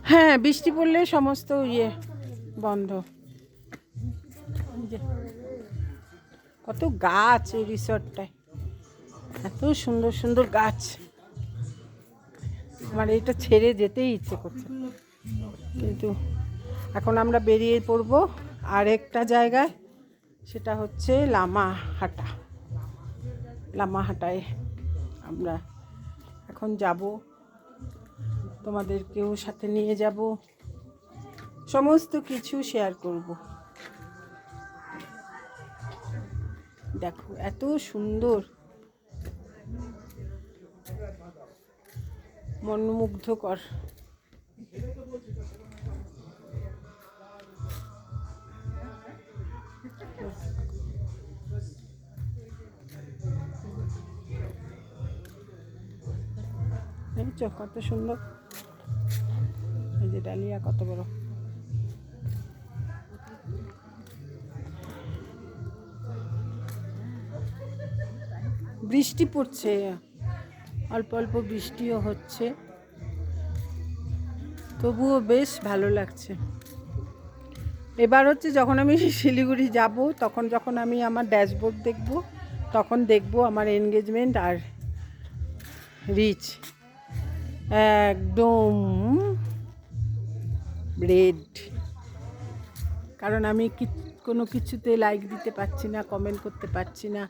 হ্যাঁ, বৃষ্টি পড়লে সমস্ত বন্ধ। কত গাছ এই রিসর্টটায়, এত সুন্দর সুন্দর গাছ। আমার এটা ছেড়ে যেতেই ইচ্ছে করছে, কিন্তু এখন আমরা বেরিয়ে পড়ব আরেকটা জায়গায়, সেটা হচ্ছে লামাহাটা। লামাহাটায় আমরা এখন যাব, তোমাদেরকেও সাথে নিয়ে যাব, সমস্ত কিছু শেয়ার করব। দেখো এত সুন্দর, মনোমুগ্ধকর। দেখছো কত সুন্দর, এই যে ডালিয়া কত বড়। বৃষ্টি পড়ছে, অল্প অল্প বৃষ্টিও হচ্ছে, তবুও বেশ ভালো লাগছে। এবার হচ্ছে যখন আমি শিলিগুড়ি যাব, তখন যখন আমি আমার ড্যাশবোর্ড দেখব, তখন দেখব আমার এনগেজমেন্ট আর রিচ একদম রেড। কারণ আমি কোনো কিছুতে লাইক দিতে পারছি না, কমেন্ট করতে পারছি না।